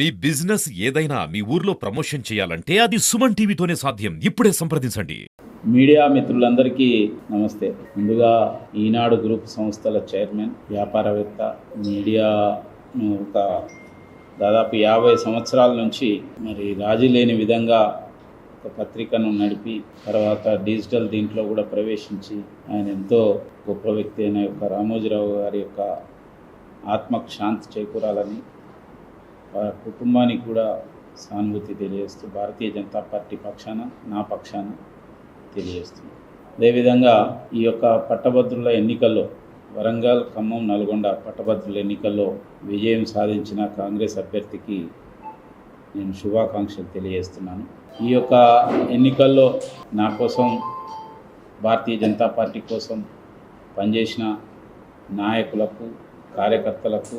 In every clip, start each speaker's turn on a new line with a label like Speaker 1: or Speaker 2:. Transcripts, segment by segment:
Speaker 1: మీ business ఏదైనా మీ ఊర్లో promotion చేయాలంటే అది సుమన్ టీవీతోనే సాధ్యం. ఇప్పుడే సంప్రదించండి.
Speaker 2: మీడియా మిత్రులందరికీ నమస్తే. ముందుగా ఈనాడు గ్రూప్ సంస్థల చైర్మన్, వ్యాపారవేత్త, మీడియా ఒక దాదాపు 50 సంవత్సరాల నుంచి మరి రాజీ లేని విధంగా ఒక పత్రికను నడిపి తర్వాత డిజిటల్ దీంట్లో కూడా ప్రవేశించి ఆయన ఎంతో గొప్ప వ్యక్తి అయిన యొక్క రామోజీరావు గారి యొక్క ఆత్మకు శాంతి చేకూరాలని వారి కుటుంబానికి కూడా సానుభూతి తెలియజేస్తూ భారతీయ జనతా పార్టీ పక్షాన నా పక్షాన తెలియజేస్తుంది. అదేవిధంగా ఈ యొక్క పట్టభద్రుల ఎన్నికల్లో వరంగల్, ఖమ్మం, నల్గొండ పట్టభద్రుల ఎన్నికల్లో విజయం సాధించిన కాంగ్రెస్ అభ్యర్థికి నేను శుభాకాంక్షలు తెలియజేస్తున్నాను. ఈ యొక్క ఎన్నికల్లో నా కోసం, భారతీయ జనతా పార్టీ కోసం పనిచేసిన నాయకులకు, కార్యకర్తలకు,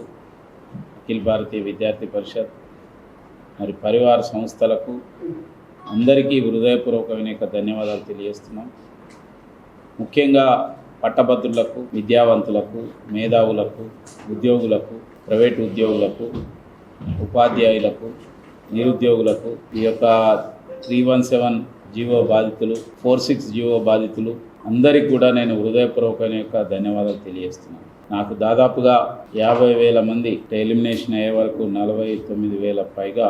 Speaker 2: అఖిల భారతీయ విద్యార్థి పరిషత్ మరి పరివార సంస్థలకు అందరికీ హృదయపూర్వకమైన ధన్యవాదాలు తెలియజేస్తున్నాం. ముఖ్యంగా పట్టభద్రులకు, విద్యావంతులకు, మేధావులకు, ఉద్యోగులకు, ప్రైవేటు ఉద్యోగులకు, ఉపాధ్యాయులకు, నిరుద్యోగులకు, ఈ యొక్క 317 జీవో బాధితులు, 46 జీవో బాధితులు అందరికీ కూడా నేను హృదయపూర్వకమైన ధన్యవాదాలు తెలియజేస్తున్నాను. నాకు దాదాపుగా 50,000 మంది ఎలిమినేషన్ అయ్యే వరకు 49,000 పైగా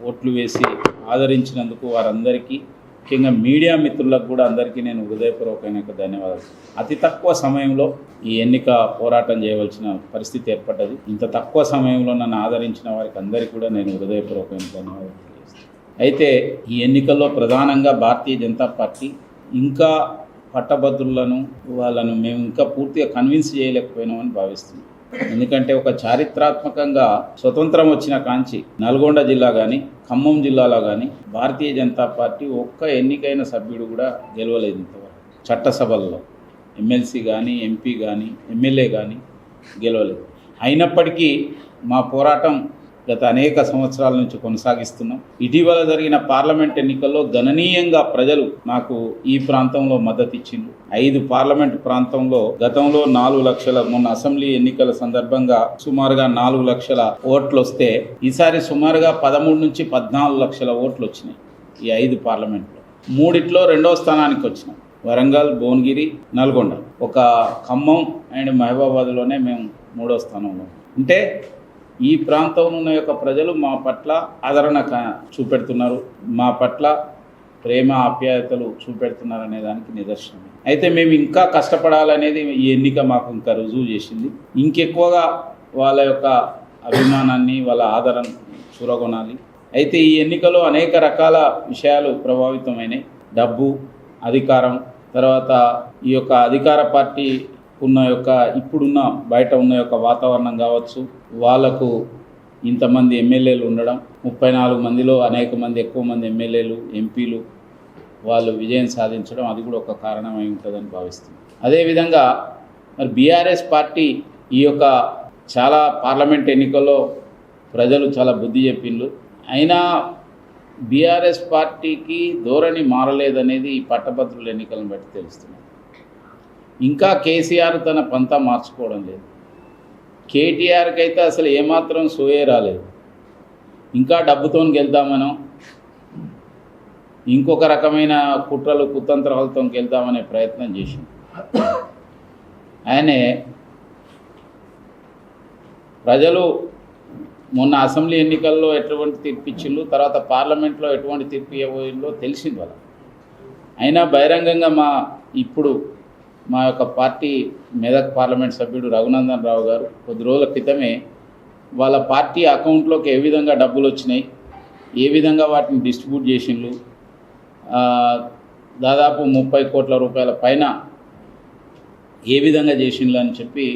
Speaker 2: ఓట్లు వేసి ఆదరించినందుకు వారందరికీ, ముఖ్యంగా మీడియా మిత్రులకు కూడా అందరికీ నేను హృదయపూర్వకమైన ధన్యవాదాలు. అతి తక్కువ సమయంలో ఈ ఎన్నిక పోరాటం చేయవలసిన పరిస్థితి ఏర్పడ్డది. ఇంత తక్కువ సమయంలో నన్ను ఆదరించిన వారికి అందరికీ కూడా నేను హృదయపూర్వకమైన ధన్యవాదాలు తెలియజేస్తాను. అయితే ఈ ఎన్నికల్లో ప్రధానంగా భారతీయ జనతా పార్టీ ఇంకా పట్టభద్రులను వాళ్ళను మేము ఇంకా పూర్తిగా కన్విన్స్ చేయలేకపోయినామని భావిస్తున్నాం. ఎందుకంటే ఒక చారిత్రాత్మకంగా స్వతంత్రం వచ్చిన కాంచి నల్గొండ జిల్లా కానీ, ఖమ్మం జిల్లాలో కానీ భారతీయ జనతా పార్టీ ఒక్క ఎన్నికైన సభ్యుడు కూడా గెలవలేదు ఇంతవరకు. చట్టసభల్లో ఎమ్మెల్సీ కానీ, ఎంపీ కానీ, ఎమ్మెల్యే కానీ గెలవలేదు. అయినప్పటికీ మా పోరాటం గత అనేక సంవత్సరాల నుంచి కొనసాగిస్తున్నాం. ఇటీవల జరిగిన పార్లమెంట్ ఎన్నికల్లో గణనీయంగా ప్రజలు మాకు ఈ ప్రాంతంలో మద్దతు ఇచ్చింది. 5 పార్లమెంట్ ప్రాంతంలో గతంలో 4 లక్షల, మొన్న అసెంబ్లీ ఎన్నికల సందర్భంగా సుమారుగా 4 లక్షల ఓట్లు వస్తే ఈసారి సుమారుగా 13 నుంచి 14 లక్షల ఓట్లు వచ్చినాయి. ఈ 5 పార్లమెంట్లో 3 రెండవ స్థానానికి వచ్చినాం. వరంగల్, భువనగిరి, నల్గొండ, ఒక ఖమ్మం అండ్ మహబూబాబాద్లోనే మేము 3వ స్థానంలో. అంటే ఈ ప్రాంతంలో ఉన్న యొక్క ప్రజలు మా పట్ల ఆదరణ చూపెడుతున్నారు, మా పట్ల ప్రేమ ఆప్యాయతలు చూపెడుతున్నారు అనే దానికి నిదర్శనం. అయితే మేము ఇంకా కష్టపడాలనేది ఈ ఎన్నిక మాకు ఇంకా రుజువు చేసింది. ఇంకెక్కువగా వాళ్ళ యొక్క అభిమానాన్ని, వాళ్ళ ఆదరణ చూరగొనాలి. అయితే ఈ ఎన్నికలో అనేక రకాల విషయాలు ప్రభావితమైనాయి. డబ్బు, అధికారం, తర్వాత ఈ యొక్క అధికార పార్టీ ఉన్న యొక్క ఇప్పుడున్న బయట ఉన్న యొక్క వాతావరణం కావచ్చు, వాళ్లకు ఇంతమంది ఎమ్మెల్యేలు ఉండడం, 34 మందిలో అనేక మంది, ఎక్కువ మంది ఎమ్మెల్యేలు, ఎంపీలు వాళ్ళు విజయం సాధించడం, అది కూడా ఒక కారణమై ఉంటుందని భావిస్తుంది. అదేవిధంగా మరి బీఆర్ఎస్ పార్టీ ఈ యొక్క చాలా పార్లమెంట్ ఎన్నికల్లో ప్రజలు చాలా బుద్ధి చెప్పిండ్రు. అయినా బీఆర్ఎస్ పార్టీకి ధోరణి మారలేదనేది ఈ పట్టభద్రుల ఎన్నికలను బట్టి తెలుస్తుంది. ఇంకా కేసీఆర్ తన పంతా మార్చుకోవడం లేదు. కేటీఆర్కి అయితే అసలు ఏమాత్రం సోయే రాలేదు. ఇంకా డబ్బుతో గెలుద్దామనో, ఇంకొక రకమైన కుట్రలు, కుతంత్రాలతో గెలుద్దామనే ప్రయత్నం చేసింది. ఆయనే ప్రజలు మొన్న అసెంబ్లీ ఎన్నికల్లో ఎటువంటి తీర్పు ఇచ్చిండ్రు, తర్వాత పార్లమెంట్లో ఎటువంటి తీర్పు ఇవ్వబోయిందో తెలిసింది వాళ్ళ. అయినా బహిరంగంగా ఇప్పుడు మా యొక్క పార్టీ మెదక్ పార్లమెంట్ సభ్యుడు రఘునందన్ రావు గారు కొద్ది రోజుల క్రితమే వాళ్ళ పార్టీ అకౌంట్లోకి ఏ విధంగా డబ్బులు వచ్చినాయి, ఏ విధంగా వాటిని డిస్ట్రిబ్యూట్ చేసిండ్రు, దాదాపు 30 కోట్ల రూపాయల పైన ఏ విధంగా చేసిండ్రు అని చెప్పి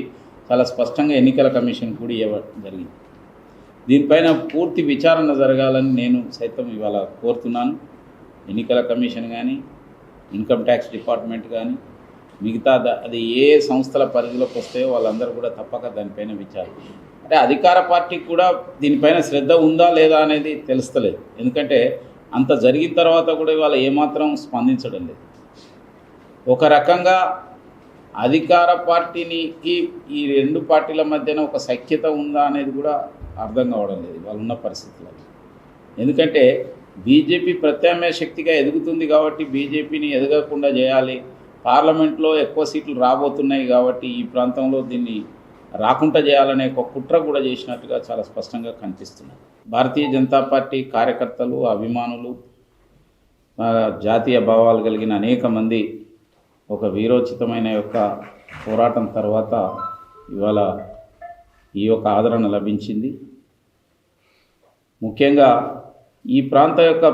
Speaker 2: చాలా స్పష్టంగా ఎన్నికల కమిషన్ కూడా ఇవ్వడం జరిగింది. దీనిపైన పూర్తి విచారణ జరగాలని నేను సైతం ఇవాళ కోరుతున్నాను. ఎన్నికల కమిషన్ కానీ, ఇన్కమ్ ట్యాక్స్ డిపార్ట్మెంట్ కానీ, మిగతా అది ఏ సంస్థల పరిధిలోకి వస్తాయో వాళ్ళందరూ కూడా తప్పక దానిపైన విచారణ. అంటే అధికార పార్టీకి కూడా దీనిపైన శ్రద్ధ ఉందా లేదా అనేది తెలుస్తలేదు. ఎందుకంటే అంత జరిగిన తర్వాత కూడా ఇవాళ ఏమాత్రం స్పందించడం లేదు. ఒక రకంగా అధికార పార్టీకి ఈ 2 పార్టీల మధ్యన ఒక సఖ్యత ఉందా అనేది కూడా అర్థం కావడం లేదు వాళ్ళు ఉన్న పరిస్థితుల్లో. ఎందుకంటే బీజేపీ ప్రత్యామ్నాయ శక్తిగా ఎదుగుతుంది కాబట్టి బీజేపీని ఎదగకుండా చేయాలి, పార్లమెంట్లో ఎక్కువ సీట్లు రాబోతున్నాయి కాబట్టి ఈ ప్రాంతంలో దీన్ని రాకుండా చేయాలనే ఒక కుట్ర కూడా చేసినట్టుగా చాలా స్పష్టంగా కనిపిస్తున్నది. భారతీయ జనతా పార్టీ కార్యకర్తలు, అభిమానులు, జాతీయ భావాలు కలిగిన అనేక మంది ఒక వీరోచితమైన యొక్క పోరాటం తర్వాత ఇవాళ ఈ యొక్క ఆదరణ లభించింది. ముఖ్యంగా ఈ ప్రాంత యొక్క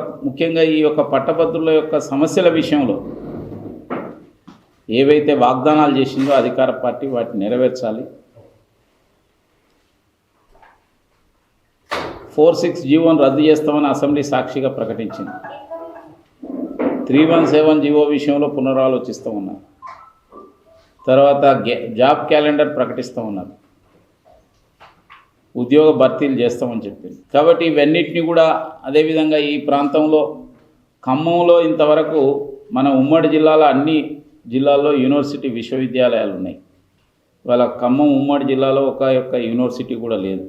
Speaker 2: ఈ యొక్క పట్టభద్రుల యొక్క సమస్యల విషయంలో ఏవైతే వాగ్దానాలు చేసిందో అధికార పార్టీ వాటిని నెరవేర్చాలి. 46 జీవోను రద్దు చేస్తామని అసెంబ్లీ సాక్షిగా ప్రకటించింది. 317 జీవో విషయంలో పునరాలోచిస్తూ ఉన్నారు. తర్వాత జాబ్ క్యాలెండర్ ప్రకటిస్తూ ఉన్నారు, ఉద్యోగ భర్తీలు చేస్తామని చెప్పింది. కాబట్టి ఇవన్నిటిని కూడా అదేవిధంగా ఈ ప్రాంతంలో ఖమ్మంలో ఇంతవరకు మన ఉమ్మడి జిల్లాలో అన్ని జిల్లాల్లో యూనివర్సిటీ విశ్వవిద్యాలయాలు ఉన్నాయి. ఇవాళ ఖమ్మం ఉమ్మడి జిల్లాలో ఒక యూనివర్సిటీ కూడా లేదు.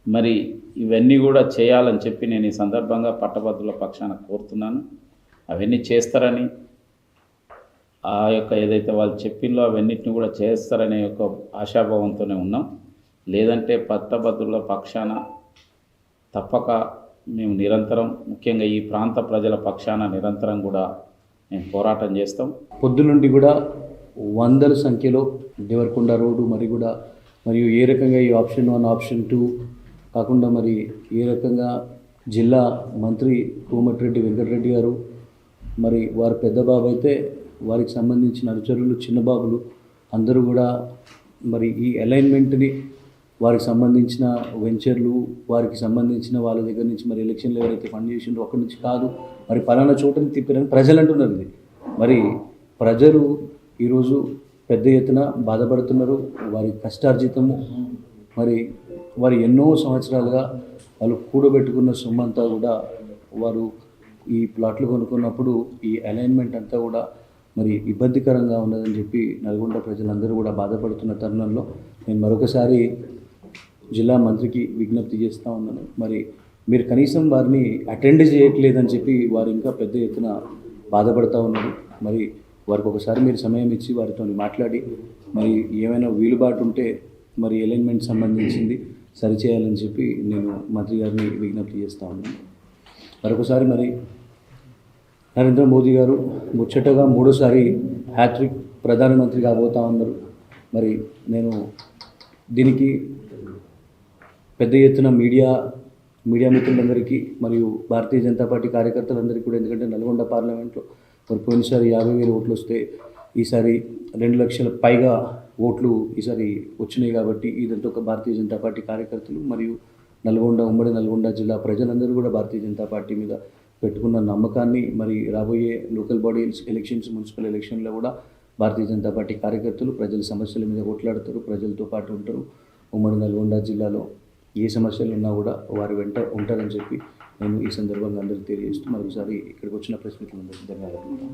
Speaker 2: మరి ఇవన్నీ కూడా చేయాలని చెప్పి నేను ఈ సందర్భంగా పట్టభద్రుల పక్షాన కోరుతున్నాను. అవన్నీ చేస్తారని ఆ యొక్క ఏదైతే వాళ్ళు చెప్పిందో అవన్నిటిని కూడా చేస్తారనే ఒక ఆశాభావంతోనే ఉన్నాం. లేదంటే పట్టభద్రుల పక్షాన తప్పక మేము నిరంతరం, ముఖ్యంగా ఈ ప్రాంత ప్రజల పక్షాన నిరంతరం కూడా మేము పోరాటం చేస్తాం.
Speaker 3: పొద్దునుండి కూడా వందల సంఖ్యలో దేవరకొండ రోడ్డు మరియు ఏ రకంగా ఈ ఆప్షన్ 1 ఆప్షన్ 2 కాకుండా మరి ఏ రకంగా జిల్లా మంత్రి కోమటిరెడ్డి వెంకటరెడ్డి గారు మరి వారి పెద్ద బాబు అయితే వారికి సంబంధించిన అనుచరులు, చిన్నబాబులు అందరూ కూడా మరి ఈ అలైన్మెంట్ని వారికి సంబంధించిన వెంచర్లు, వారికి సంబంధించిన వాళ్ళ దగ్గర నుంచి మరి ఎలక్షన్లో ఎవరైతే ఫండ్ చేసిండ్రో అక్కడి నుంచి కాదు మరి పలానా చోటని తిప్పారని ప్రజలు అంటున్నారు. ఇది మరి ప్రజలు ఈరోజు పెద్ద ఎత్తున బాధపడుతున్నారు. వారి కష్టార్జితము మరి వారు ఎన్నో సంవత్సరాలుగా వాళ్ళు కూడబెట్టుకున్న సొమ్మంతా కూడా వారు ఈ ప్లాట్లు కొనుక్కున్నప్పుడు ఈ అలైన్మెంట్ అంతా కూడా మరి ఇబ్బందికరంగా ఉన్నదని చెప్పి నల్గొండ ప్రజలందరూ కూడా బాధపడుతున్న తరుణంలో నేను మరొకసారి జిల్లా మంత్రికి విజ్ఞప్తి చేస్తూ ఉన్నాను. మరి మీరు కనీసం వారిని అటెండ్ చేయట్లేదని చెప్పి వారు ఇంకా పెద్ద ఎత్తున బాధపడుతూ ఉన్నారు. మరి వారికి ఒకసారి మీరు సమయం ఇచ్చి వారితో మాట్లాడి మరి ఏమైనా వీలుబాటు ఉంటే మరి అలైన్మెంట్ సంబంధించింది సరిచేయాలని చెప్పి నేను మంత్రి గారిని విజ్ఞప్తి చేస్తూ ఉన్నాను. మరొకసారి మరి నరేంద్ర మోదీ గారు ముచ్చటగా 3సారి హ్యాట్రిక్ ప్రధానమంత్రి కాబోతా ఉన్నారు. మరి నేను దీనికి పెద్ద ఎత్తున మీడియా మిత్రులందరికీ మరియు భారతీయ జనతా పార్టీ కార్యకర్తలందరికీ కూడా, ఎందుకంటే నల్గొండ పార్లమెంట్లో మరి పోయినసారి 50,000 ఓట్లు వస్తే ఈసారి 2 లక్షల పైగా ఓట్లు ఈసారి వచ్చినాయి. కాబట్టి ఇదంతా ఒక భారతీయ జనతా పార్టీ కార్యకర్తలు మరియు ఉమ్మడి నల్గొండ జిల్లా ప్రజలందరూ కూడా భారతీయ జనతా పార్టీ మీద పెట్టుకున్న నమ్మకాన్ని మరి రాబోయే లోకల్ బాడీ ఎలక్షన్స్, మున్సిపల్ ఎలక్షన్లో కూడా భారతీయ జనతా పార్టీ కార్యకర్తలు ప్రజల సమస్యల మీద కొట్లాడతారు, ప్రజలతో పాటు ఉంటారు. ఉమ్మడి నల్గొండ జిల్లాలో ఏ సమస్యలు ఉన్నా కూడా వారి వెంట ఉంటారని చెప్పి నేను ఈ సందర్భంగా అందరికీ తెలియజేస్తూ మరోసారి ఇక్కడికి వచ్చిన ప్రెస్ మిత్రులందరికీ ధన్యవాదాలు.